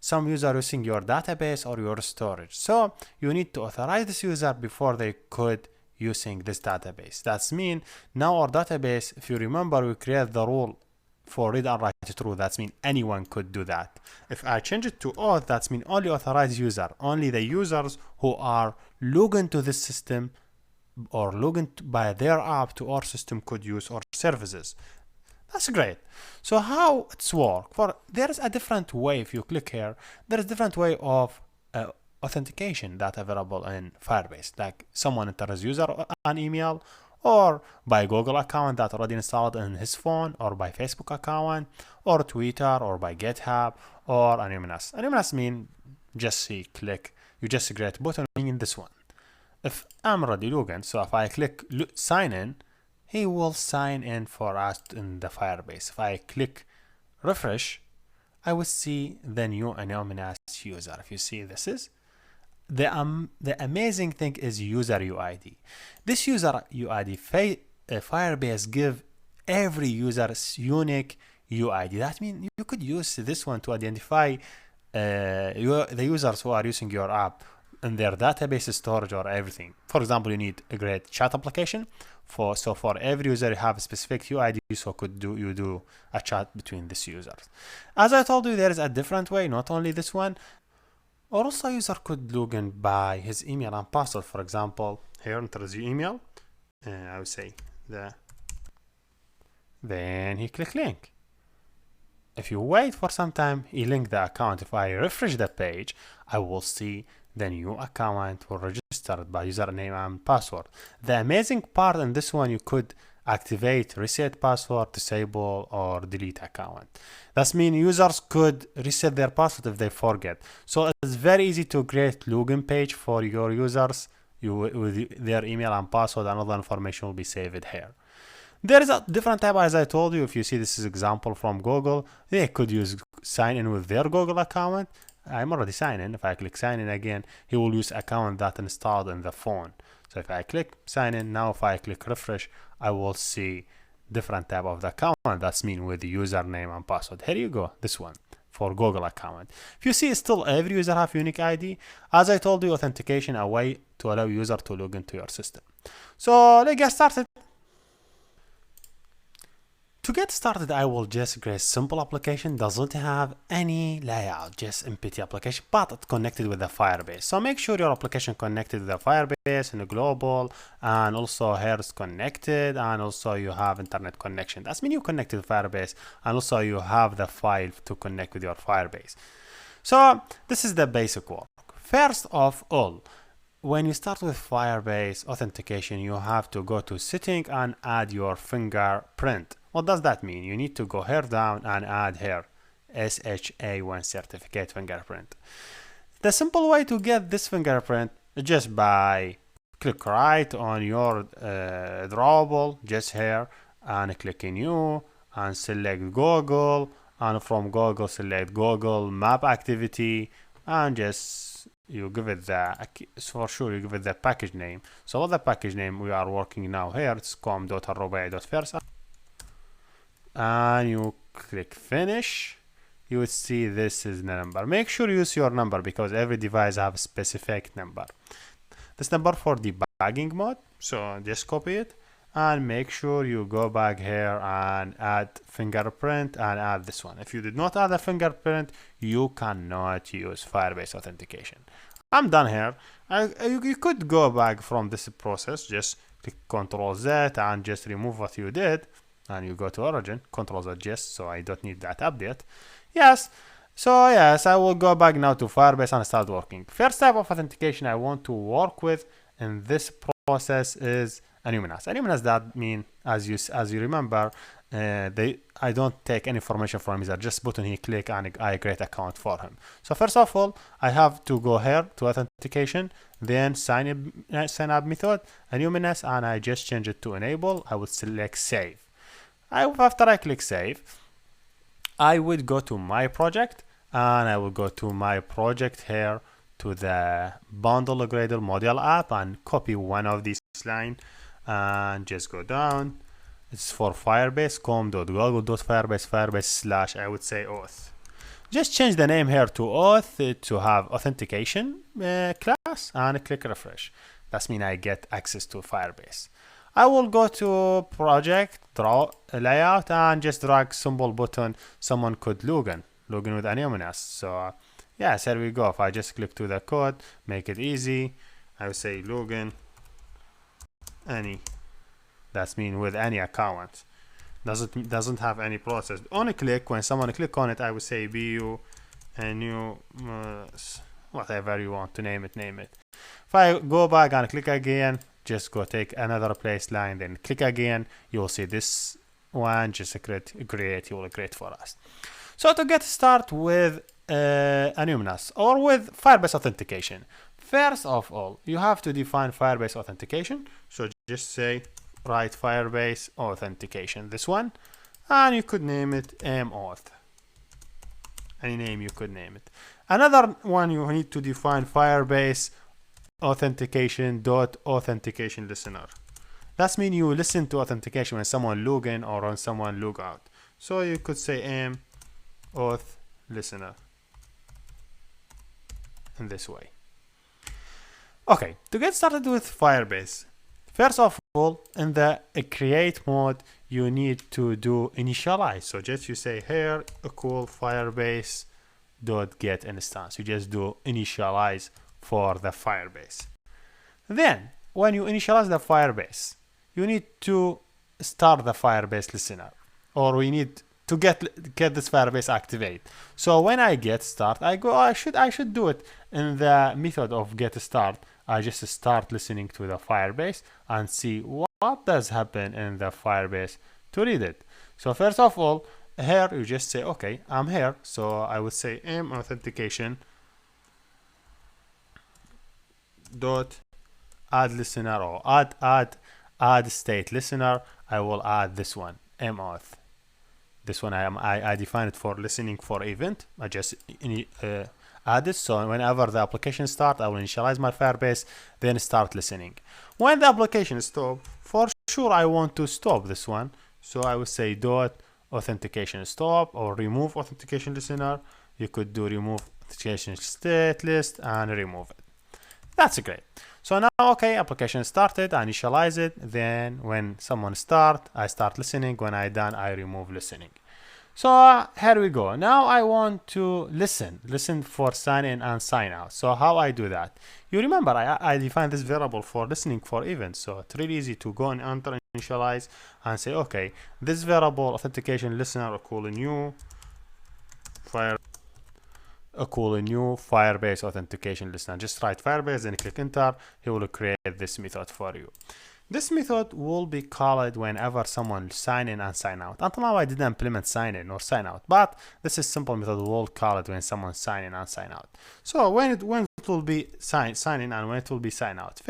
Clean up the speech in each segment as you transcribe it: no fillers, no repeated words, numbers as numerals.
some user using your database or your storage. So you need to authorize this user before they could using this database. That's mean now our database, if you remember, we create the rule for read and write true. That's mean anyone could do that. If I change it to auth, that's mean only authorized user, only the users who are logged into this system or logged by their app to our system could use our services. That's great. So how it's work? For there is a different way. If you click here, there is a different way of authentication that available in Firebase. Like someone enters user an email, or by Google account that already installed in his phone, or by Facebook account, or Twitter, or by GitHub, or anonymous. Anonymous mean just click. You just create a button in this one. If I'm already logged in, so if I click sign in, he will sign in for us in the Firebase. If I click refresh, I will see the new anonymous user. If you see, this is the amazing thing is user UID. This user UID, Firebase give every user unique UID. That means you could use this one to identify the users who are using your app in their database storage or everything. For example, you need a great chat application. For every user you have a specific UID, so you do a chat between these users. As I told you, there is a different way, not only this one. Also, user could log in by his email and password. For example, here enters your email, I would say then he click link. If you wait for some time, he link the account. If I refresh the page, I will see the new account will registered by username and password. The amazing part in this one, you could activate reset password, disable, or delete account. That means users could reset their password if they forget. So it's very easy to create login page for your users with their email and password, and other information will be saved here. There is a different tab, as I told you. If you see, this is example from Google. They could use sign in with their Google account. I'm already signed in. If I click sign in again, he will use account that installed in the phone. So if I click sign in, now if I click refresh, I will see different tab of the account. That's mean with the username and password. Here you go, this one for Google account. If you see, still every user have unique ID. As I told you, authentication, a way to allow user to log into your system. So let's get started. To get started, I will just create a simple application. Doesn't have any layout, just empty application, but it's connected with the Firebase. So make sure your application connected with the Firebase and global, and also here is connected, and also you have internet connection. That's mean you connected to Firebase, and also you have the file to connect with your Firebase. So this is the basic work. First of all, when you start with Firebase authentication, you have to go to setting and add your fingerprint. What does that mean? You need to go here down and add here SHA1 certificate fingerprint. The simple way to get this fingerprint is just by click right on your drawable, just here, and click new and select Google, and from Google select Google Map Activity, and just you give it for sure you give it the package name. So what the package name we are working now here, it's com.arroba.first, and you click finish. You will see this is the number. Make sure you use your number because every device have a specific number. This number for debugging mode, so just copy it and make sure you go back here and add fingerprint and add this one. If you did not add a fingerprint, you cannot use Firebase authentication. I'm done here. You could go back from this process, just click Ctrl Z and just remove what you did, and you go to origin, Ctrl Z just, so I don't need that update. Yes, so yes, I will go back now to Firebase and start working. First type of authentication I want to work with in this process is anonymous. Anonymous, that mean, as you remember, I don't take any information from user, just button he click and I create account for him. So first of all, I have to go here to authentication, then sign up method, anonymous, and I just change it to enable. I would select save. After I click save, I would go to my project, and I will go to my project here to the bundle Gradle model app and copy one of these lines and just go down. It's for Firebase com.google.firebase/I would say auth. Just change the name here to auth to have authentication class and click refresh. That means I get access to Firebase. I will go to project, draw a layout, and just drag symbol button. Someone could login with anonymous. So yes, here we go. If I just click to the code, make it easy, I will say login any. That's mean with any account. Doesn't have any process. Only click, when someone click on it, I would say bu anonymous, whatever you want to name it, name it. If I go back and click again, just go take another place line, then click again, you will see this one just create, you will create for us. So to get started with anonymous or with Firebase authentication, first of all, you have to define Firebase authentication. So just say write Firebase authentication, this one, and you could name it mauth. Any name you could name it. Another one, you need to define Firebase authentication listener. That means you listen to authentication when someone log in or when someone log out. So you could say auth listener in this way. Okay, to get started with Firebase, first of all, in the create mode, you need to do initialize. So just you say here equal Firebase dot get instance. You just do initialize for the Firebase. Then when you initialize the Firebase, you need to start the Firebase listener, or we need to get this Firebase activate. So when I get start, I should do it in the method of get start. I just start listening to the Firebase and see what does happen in the Firebase to read it. So first of all, here you just say, okay, I'm here. So I would say authentication dot add listener, or add state listener. I will add this one, mauth. This one I define it for listening for event. I just add it, so whenever the application start, I will initialize my Firebase, then start listening. When the application stop, for sure I want to stop this one, so I will say dot authentication stop or remove authentication listener. You could do remove authentication state list and remove it. That's great. So now, okay, application started, I initialize it, then when someone start, I start listening. When I done, I remove listening. So here we go. Now I want to listen for sign in and sign out. So how I do that? You remember I defined this variable for listening for events. So it's really easy to go and enter initialize and say, okay, this variable authentication listener equal new Firebase authentication listener. Just write Firebase and click enter. He will create this method for you. This method will be called whenever someone sign in and sign out. Until now I didn't implement sign in or sign out, but this is simple method will call it when someone sign in and sign out. So when it will be sign in and when it will be sign out.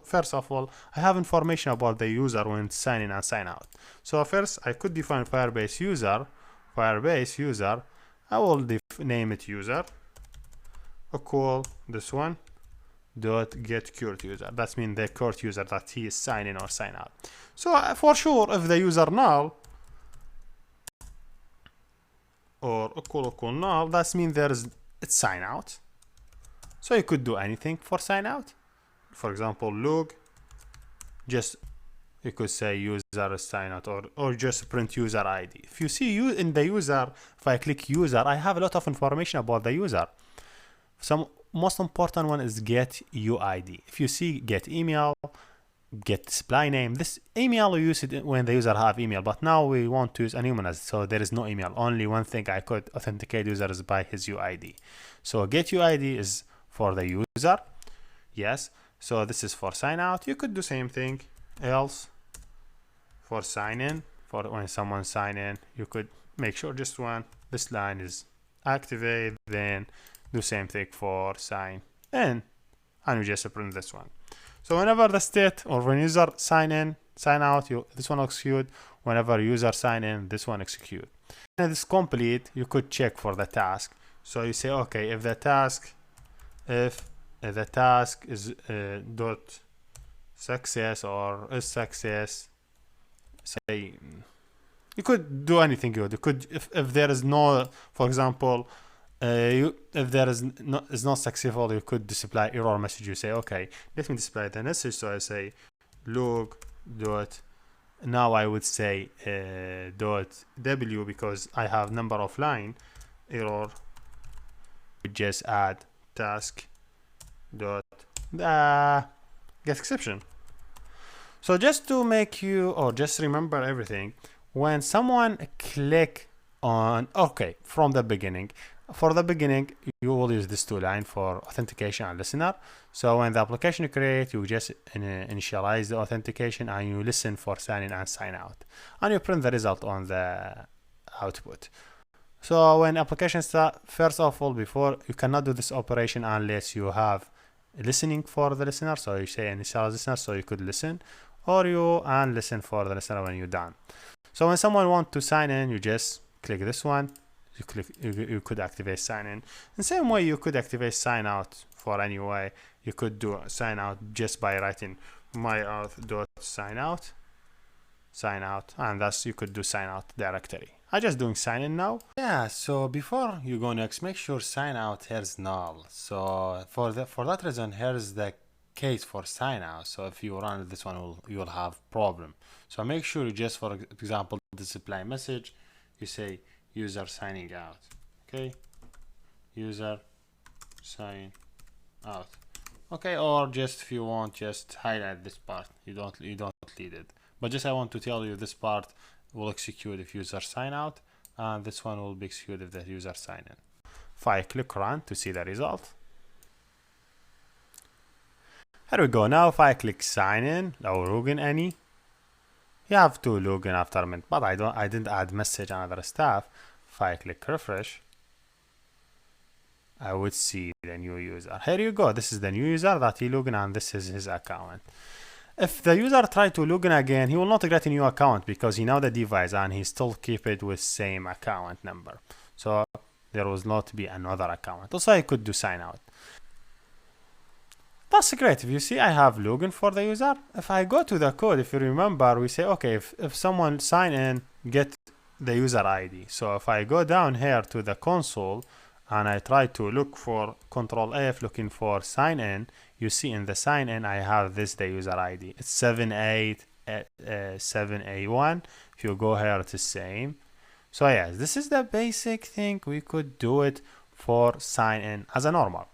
First of all, I have information about the user when sign in and sign out. So first I could define Firebase user. I will name it user equal this one dot get current user. That means the current user that he is sign in or sign out. So for sure, if the user null or equal null, that means it's sign out. So you could do anything for sign out. For example, log, just you could say user sign out or just print user ID. If you see you in the user, if I click user, I have a lot of information about the user. Some most important one is get UID. If you see get email, get display name, this email we use it when the user have email, but now we want to use anonymous, so there is no email. Only one thing I could authenticate users by his UID. So get UID is for the user. Yes. So this is for sign out. You could do same thing else for sign in. For when someone sign in, you could make sure just this line is activate, then do same thing for sign in, and we just print this one. So whenever the state or when user sign in, sign out, this one execute. Whenever user sign in, this one execute. And it's complete, you could check for the task. So you say, okay, if the task is dot success or is success, say You could do anything good. You could, if there is no, for example, if there is not successful, you could display error message. You say, okay, let me display the message. So I say log dot. Now I would say dot w, because I have number of line error. We just add task dot get exception. So just to make you, or just remember everything, when someone click on, okay, from the beginning, for the beginning, you will use this two line for authentication and listener. So when the application you create, you just initialize the authentication and you listen for sign in and sign out, and you print the result on the output. So when application start, first of all, before, you cannot do this operation unless you have listening for the listener. So you say initialize listener, so you could listen, or you and listen for the listener when you're done. So when someone want to sign in, you just click this one. You could activate sign in. In the same way, you could activate sign out for any way. You could do sign out just by writing myauth.sign out, and thus you could do sign out directory. I'm just doing sign in now. Yeah, so before you go next, make sure sign out here is null. So for that reason, here is the case for sign out. So if you run this one, you'll have problem. So make sure you just, for example, display message, you say user signing out. Okay, user sign out. Okay, or just if you want, just highlight this part. You don't need it. But just I want to tell you this part will execute if user sign out, and this one will be executed if the user sign in. If I click run to see the result. Here we go. Now if I click sign in or login any, you have to login after a minute, but I didn't add message and other stuff. If I click refresh, I would see the new user. Here you go. This is the new user that he logged in, and this is his account. If the user try to log in again, he will not get a new account because he know the device and he still keep it with same account number. So there will not be another account. Also, I could do sign out. That's great. If you see, I have login for the user. If I go to the code, if you remember, we say, okay, if someone sign in, get the user ID. So if I go down here to the console and I try to look for Control F, looking for sign in, you see in the sign in, I have this, the user ID. It's 787A1. If you go here, it's the same. So yes, this is the basic thing. We could do it for sign in as a normal.